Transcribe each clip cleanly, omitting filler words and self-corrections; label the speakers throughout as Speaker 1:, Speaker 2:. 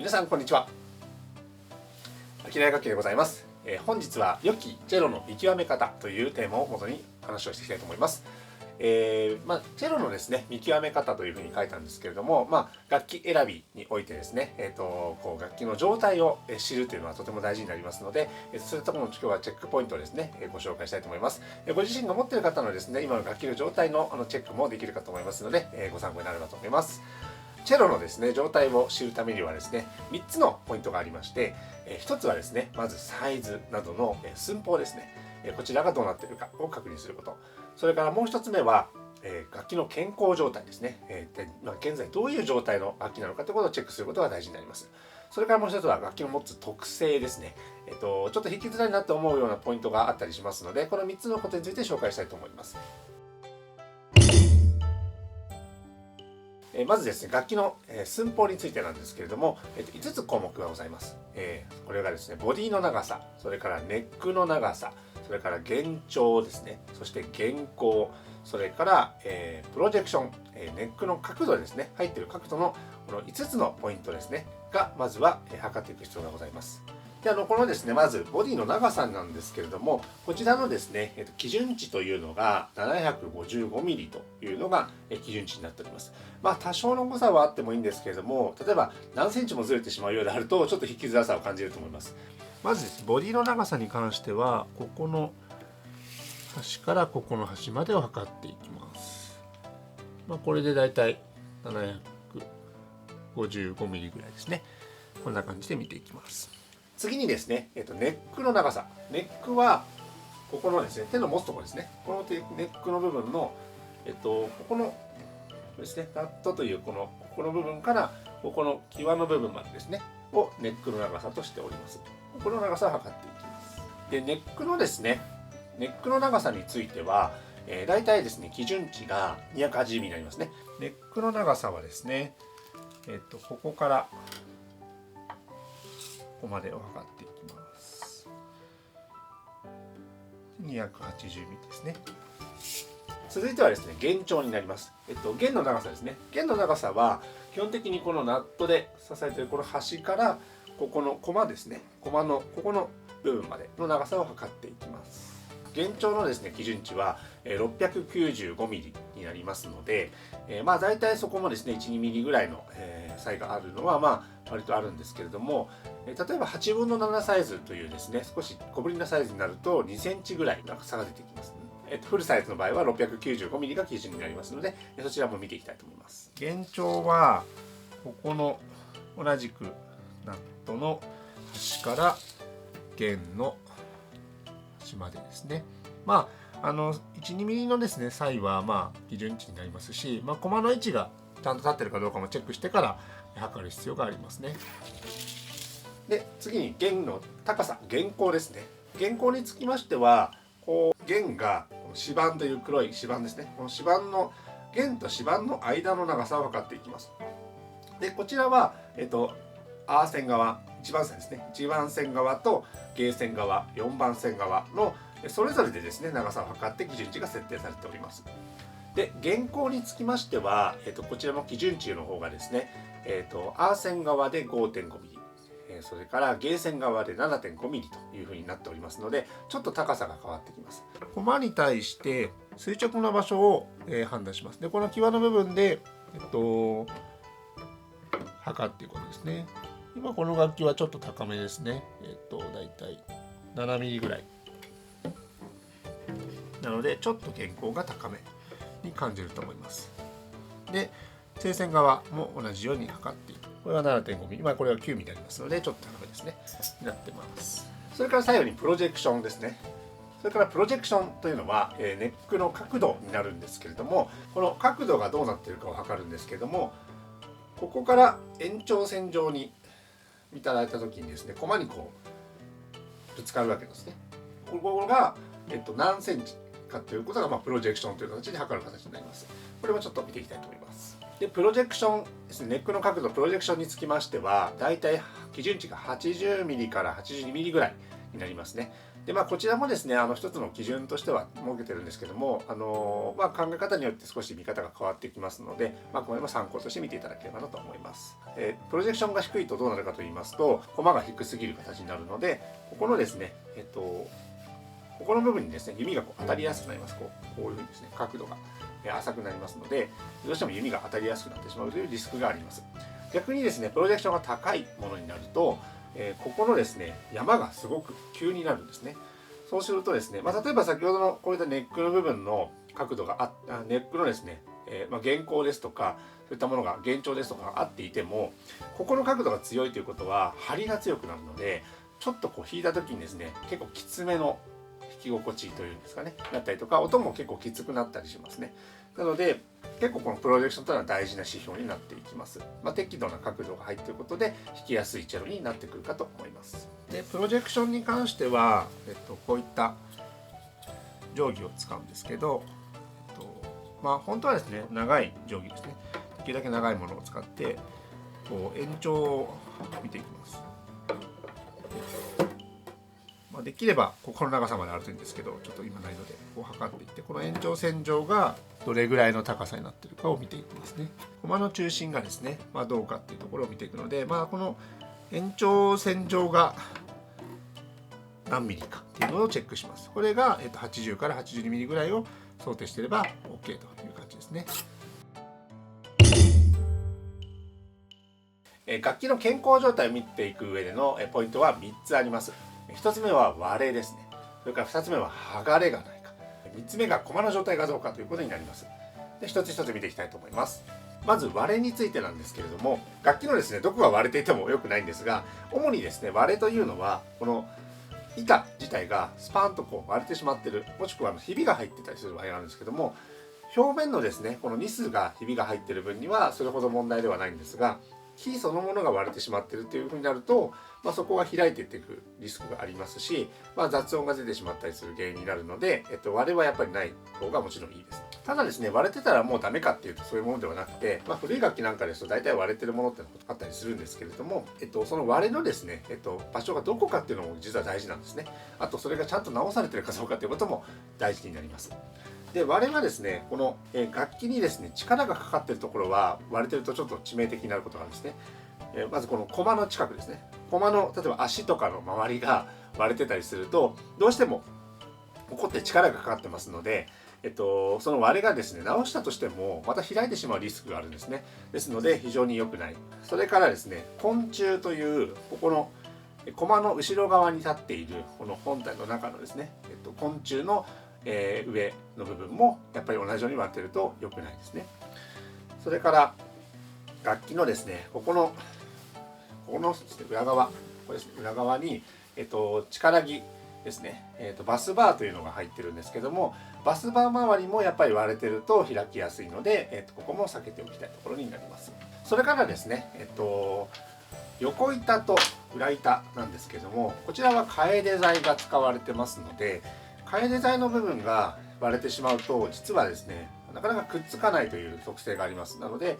Speaker 1: 皆さんこんにちは。秋大楽器でございます。本日は良きチェロの見極め方というテーマを元に話をしていきたいと思います。チェロのですね見極め方というふうに書いたんですけれども、楽器選びにおいてですね、楽器の状態を知るというのはとても大事になりますので、そういったところの今日はチェックポイントをですねご紹介したいと思います。ご自身が持っている方のですね今の楽器の状態のチェックもできるかと思いますので、ご参考になればと思います。チェロのですね状態を知るためにはですね3つのポイントがありまして、1つはですねまずサイズなどの寸法ですね、こちらがどうなっているかを確認すること。それからもう1つ目は楽器の健康状態ですね、現在どういう状態の楽器なのかということをチェックすることが大事になります。それからもう一つは楽器の持つ特性ですね、ちょっと弾きづらいなと思うようなポイントがあったりしますので、この3つのことについて紹介したいと思います。まずですね楽器の寸法についてなんですけれども、5つ項目がございます。これがですねボディの長さ、それからネックの長さ、それから弦長ですね、そして弦高、それから、プロジェクション、ネックの角度ですね、入っている角度のこの5つのポイントですねがまずは測っていく必要がございます。でこのですねまずボディの長さなんですけれども、こちらのですね、基準値というのが 755mm というのが基準値になっております。多少の誤差はあってもいいんですけれども、例えば何センチもずれてしまうようであるとちょっと弾きづらさを感じると思います。まずですねボディの長さに関してはここの端からここの端までを測っていきます。これでだいたい 755mm ぐらいですね。こんな感じで見ていきます。次にですね、ネックの長さ。ネックはここのですね手の持つところですね。このネックの部分のここのですねナットというここの部分からここの際の部分までですねをネックの長さとしております。この長さを測っていきます。でネックのですねネックの長さについては、だいたいですね基準値が 280mm になりますね。ネックの長さはですねここからここまでを測っていきます。280mm ですね。続いてはですね弦長になります。弦の長さですね。弦の長さは基本的にこのナットで支えているこの端からここのコマですね、コマのここの部分までの長さを測っていきます。弦長のですね基準値は 695mm になりますので、大体そこもですね 1,2mm ぐらいの差異があるのは割とあるんですけれども、例えば8分の7サイズというですね少し小ぶりなサイズになると2センチぐらい差が出てきます。フルサイズの場合は 695mm が基準になりますので、そちらも見ていきたいと思います。弦長はここの同じくナットの端から弦の端までですね。1,2mm のですね差異は基準値になりますし、コマの位置がちゃんと立ってるかどうかもチェックしてから測る必要がありますね。で次に弦の高さ、弦高ですね。弦高につきましては弦が指板という黒い指板ですね。この指板の弦と指板の間の長さを測っていきます。でこちらはアー線側、1番線ですね。1番線側とゲー線側、4番線側のそれぞれでですね長さを測って基準値が設定されております。で弦高につきましては、こちらも基準値の方がですね、アー線側で 5.5mm、それからゲー線側で 7.5mm というふうになっておりますので、ちょっと高さが変わってきます。コマに対して垂直な場所を判断します。でこの際の部分で測っていくことですね。今この楽器はちょっと高めですね。だいたい 7mm ぐらいなのでちょっと弦高が高めに感じると思います。で正線側も同じように測っていく。これは 7.5mm、これは 9mm になりますのでちょっと高めですねになってます。それから最後にプロジェクションですね。それからプロジェクションというのは、ネックの角度になるんですけれども、この角度がどうなっているかを測るんですけれども、ここから延長線上にいただいた時にですねコマにぶつかるわけですね。ここが、何センチかということが、プロジェクションという形で測る形になります。これもちょっと見ていきたいと思います。でプロジェクションですね、ネックの角度プロジェクションにつきましてはだいたい基準値が 80mm から 82mm ぐらいになりますね。でこちらもですね一つの基準としては設けてるんですけども、考え方によって少し見方が変わってきますので、これも参考として見ていただければなと思います。プロジェクションが低いとどうなるかと言いますと、コマが低すぎる形になるので、ここのですねここの部分にですね弓が当たりやすくなります。こういうふうにですね角度が浅くなりますので、どうしても弓が当たりやすくなってしまうというリスクがあります。逆にですねプロジェクションが高いものになると、ここのですね山がすごく急になるんですね。そうするとですね、例えば先ほどのこういったネックの部分の角度がネックのですね、原稿ですとかそういったものが幻聴ですとかがあっていても、ここの角度が強いということは張りが強くなるので、ちょっとこう弾いた時にですね結構きつめの弾き心地というんですかねだったりとか、音も結構きつくなったりしますね。なので結構このプロジェクションというのは大事な指標になっていきます。適度な角度が入っていることで弾きやすいチェロになってくるかと思います。でプロジェクションに関しては、こういった定規を使うんですけど、本当はですね長い定規ですね、できるだけ長いものを使ってこう延長を見ていきます。できればここの長さまであるといいんですけど、ちょっと今ないのでこう測っていって、この延長線上がどれぐらいの高さになっているかを見ていきますね。コマの中心がですね、どうかっていうところを見ていくので、この延長線上が何ミリかっていうのをチェックします。これが80から82ミリぐらいを想定していれば OK という感じですね。楽器の健康状態を見ていく上でのポイントは3つあります。1つ目は割れですね。それから2つ目は剥がれがないか。3つ目がコマの状態がどうかということになります。で一つ一つ見ていきたいと思います。まず割れについてなんですけれども、楽器のですねどこが割れていても良くないんですが、主にですね割れというのはこの板自体がスパーンとこう割れてしまっている、もしくはひびが入ってたりする場合があるんですけども、表面のですねこのニスがひびが入っている分にはそれほど問題ではないんですが、木そのものが割れてしまっているというふうになると、そこが開いていっていくリスクがありますし、雑音が出てしまったりする原因になるので、割れはやっぱりない方がもちろんいいです。ただですね割れてたらもうダメかっていうとそういうものではなくて、古い楽器なんかですと大体割れてるものってあったりするんですけれども、その割れのですね、場所がどこかっていうのも実は大事なんですね。あとそれがちゃんと直されてるかどうかっていうことも大事になります。で割れはですねこの楽器にですね力がかかっているところは割れてるとちょっと致命的になることがあるんですね。まずこのコマの近くですね、コマの例えば足とかの周りが割れてたりするとどうしても怒って力がかかってますので、その割れがですね直したとしてもまた開いてしまうリスクがあるんですね。ですので非常に良くない。それからですね昆虫というここのコマの後ろ側に立っているこの本体の中のですね、昆虫の上の部分もやっぱり同じように割ってると良くないですね。それから楽器のですねここの裏側、これですね裏側に力木ですね、バスバーというのが入ってるんですけども、バスバー周りもやっぱり割れてると開きやすいので、ここも避けておきたいところになります。それからですね、横板と裏板なんですけども、こちらはカエデ材が使われてますので、カエデ材の部分が割れてしまうと実はですねなかなかくっつかないという特性があります。なので、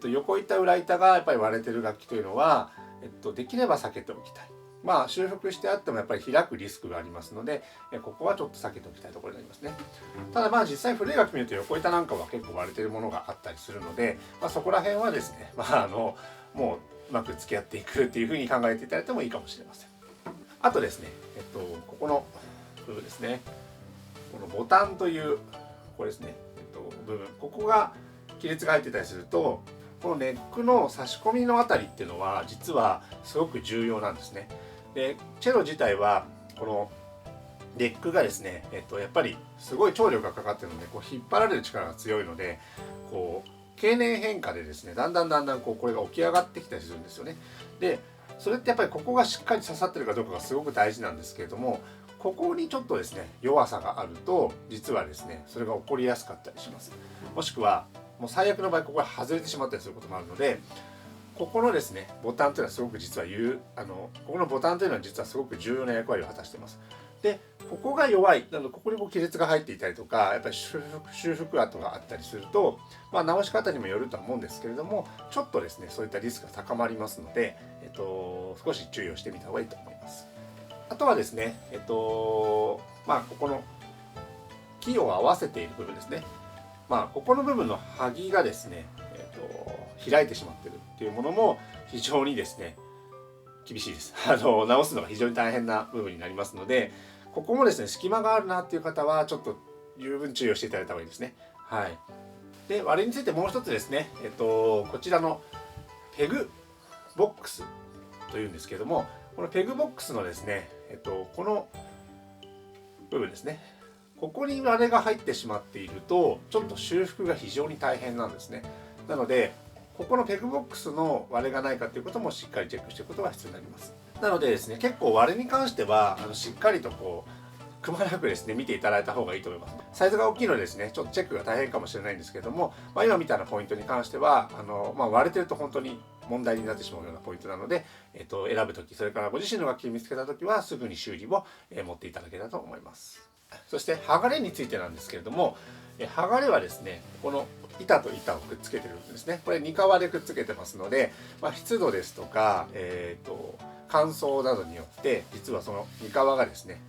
Speaker 1: 横板裏板がやっぱり割れてる楽器というのは、できれば避けておきたい。修復してあってもやっぱり開くリスクがありますので、ここはちょっと避けておきたいところになりますね。ただ実際古い楽器見ると横板なんかは結構割れてるものがあったりするので、そこら辺はですねもううまく付き合っていくっていうふうに考えていただいてもいいかもしれません。あとですね、ここの部分ですね、このボタンというこれですね、部分、ここが亀裂が入ってたりすると、このネックの差し込みのあたりっていうのは実はすごく重要なんですね。でチェロ自体はこのネックがですね、やっぱりすごい張力がかかってるのでこう引っ張られる力が強いので、こう経年変化でですねだんだんこれが起き上がってきたりするんですよね。でそれってやっぱりここがしっかり刺さってるかどうかがすごく大事なんですけれども、ここにちょっとですね弱さがあると実はですねそれが起こりやすかったりします。もしくはもう最悪の場合ここが外れてしまったりすることもあるので、ここのですねボタンというのはすごく実はここのボタンというのは実はすごく重要な役割を果たしています。でここが弱いなので、ここにも亀裂が入っていたりとかやっぱり修復跡があったりすると、直し方にもよるとは思うんですけれども、ちょっとですねそういったリスクが高まりますので、少し注意をしてみた方がいいと思います。あとはですね、まあここの木を合わせている部分ですね。まあここの部分の萩がですね、開いてしまっているっていうものも非常にですね厳しいです。直すのが非常に大変な部分になりますので、ここもですね隙間があるなっていう方はちょっと十分注意をしていただいた方がいいですね。はい。で割れについてもう一つですね、こちらのペグボックスというんですけれども、このペグボックスのですね、この部分ですね、ここに割れが入ってしまっているとちょっと修復が非常に大変なんですね。なのでここのペグボックスの割れがないかということもしっかりチェックしていくことが必要になります。なのでですね、結構割れに関してはしっかりとこうくまなくですね見ていただいた方がいいと思います。サイズが大きいのでですねちょっとチェックが大変かもしれないんですけれども、今みたいなポイントに関しては割れてると本当に問題になってしまうようなポイントなので、選ぶ時、それからご自身の楽器を見つけた時はすぐに修理を、持っていただけたらと思います。そして剥がれについてなんですけれども、剥がれはですねこの板と板をくっつけてるんですね。これ2革でくっつけてますので、湿度ですとか、乾燥などによって実はその2革がですね、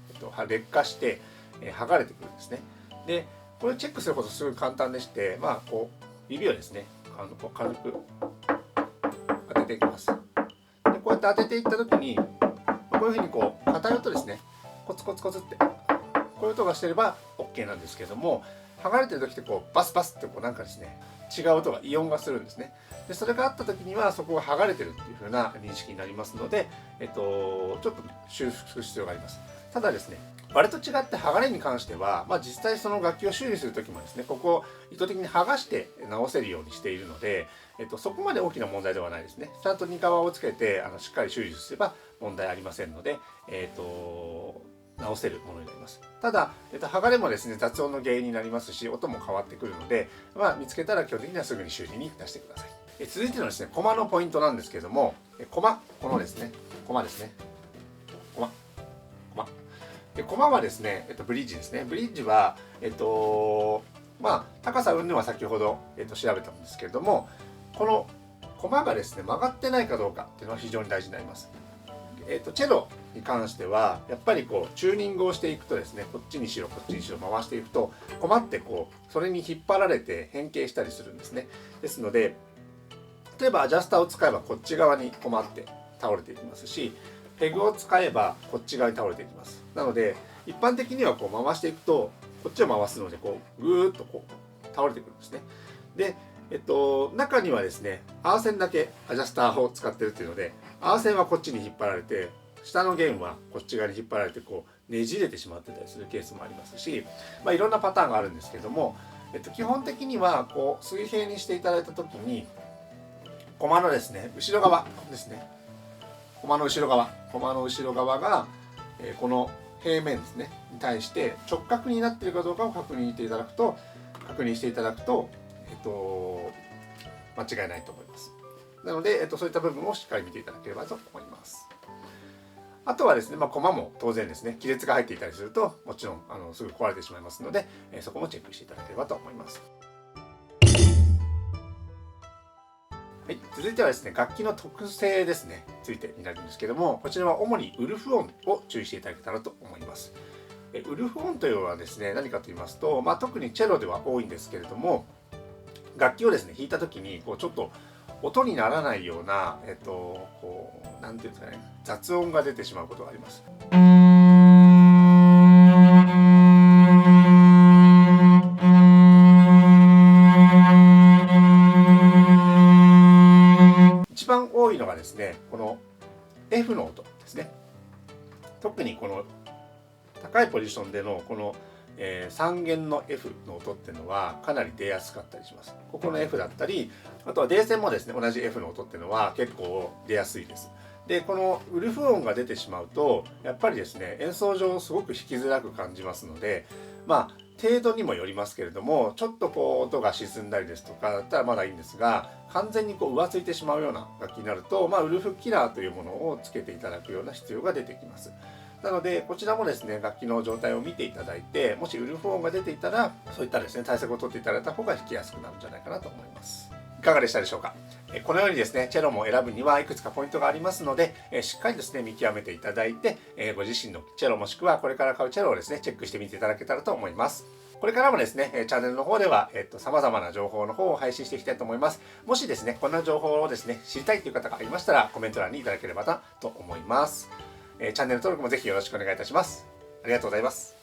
Speaker 1: 劣化して、剥がれてくるんですね。でこれをチェックすることすごい簡単でして、こう指をですねこう軽く当てていきます。でこうやって当てていった時にこういうふうにこう硬い音ですね、コツコツコツってこういう音がしてれば OK なんですけども、剥がれてる時ってこうバスバスってこうなんかですね違う音がイオンがするんですね。でそれがあった時にはそこが剥がれてるっていう風な認識になりますので、ちょっと修復する必要があります。ただですね、割れと違って剥がれに関しては、実際その楽器を修理する時もですねここを意図的に剥がして直せるようにしているので、そこまで大きな問題ではないですね。ちゃんと2革をつけてしっかり修理すれば問題ありませんので、直せるものになります。ただ、剥がれもですね雑音の原因になりますし、音も変わってくるので、見つけたら基本的にはすぐに修理に出してください。続いてのですねコマのポイントなんですけれども、コマですねコマでコマはですね、ブリッジですね。ブリッジは高さ云々は先ほど、調べたんですけれども、このコマがですね曲がってないかどうかっていうのは非常に大事になります。チェロに関してはやっぱりこうチューニングをしていくとですね、こっちにしろこっちにしろ回していくとコマってこうそれに引っ張られて変形したりするんですね。ですので例えばアジャスターを使えばこっち側にコマって倒れていきますし、ペグを使えばこっち側に倒れていきます。なので一般的にはこう回していくとこっちを回すのでこうぐーっとこう倒れてくるんですね。で中にはですねアーセンだけアジャスターを使ってるっていうので、アーセンはこっちに引っ張られて下の弦はこっち側に引っ張られてこうねじれてしまってたりするケースもありますし、いろんなパターンがあるんですけども、基本的にはこう水平にしていただいた時にコマのですね後ろ側ですね、コマの後ろ側が、この平面ですねに対して直角になっているかどうかを確認していただくと間違いないと思います。なので、そういった部分をしっかり見ていただければと思います。あとはですね、コマも当然ですね、亀裂が入っていたりするともちろんすぐ壊れてしまいますので、そこもチェックしていただければと思います。はい、続いてはですね、楽器の特性ですね、についてになるんですけども、こちらは主にウルフ音を注意していただけたらと思います。ウルフ音というのはですね、何かと言いますと、特にチェロでは多いんですけれども、楽器をですね弾いた時にこうちょっと音にならないようなこうなんていうんですかね、雑音が出てしまうことがあります。一番多いのがですねこの F の音ですね。特にこの高いポジションでのこの3弦の F の音っていうのはかなり出やすかったりします。ここの F だったり、あとは D 線もですね同じ F の音っていうのは結構出やすいです。でこのウルフ音が出てしまうとやっぱりですね演奏上すごく弾きづらく感じますので、程度にもよりますけれども、ちょっとこう音が沈んだりですとかだったらまだいいんですが、完全にこう浮ついてしまうような楽器になると、ウルフキラーというものをつけていただくような必要が出てきます。なのでこちらもですね楽器の状態を見ていただいて、もしウルフ音が出ていたらそういったですね対策を取っていただいた方が弾きやすくなるんじゃないかなと思います。かがでしたでしょうか。このようにですね、チェロも選ぶにはいくつかポイントがありますので、しっかりですね、見極めていただいて、ご自身のチェロもしくはこれから買うチェロをですね、チェックしてみていただけたらと思います。これからもですね、チャンネルの方では、様々な情報の方を配信していきたいと思います。もしですね、こんな情報をですね、知りたいという方がいましたら、コメント欄にいただければなと思います。チャンネル登録もぜひよろしくお願いいたします。ありがとうございます。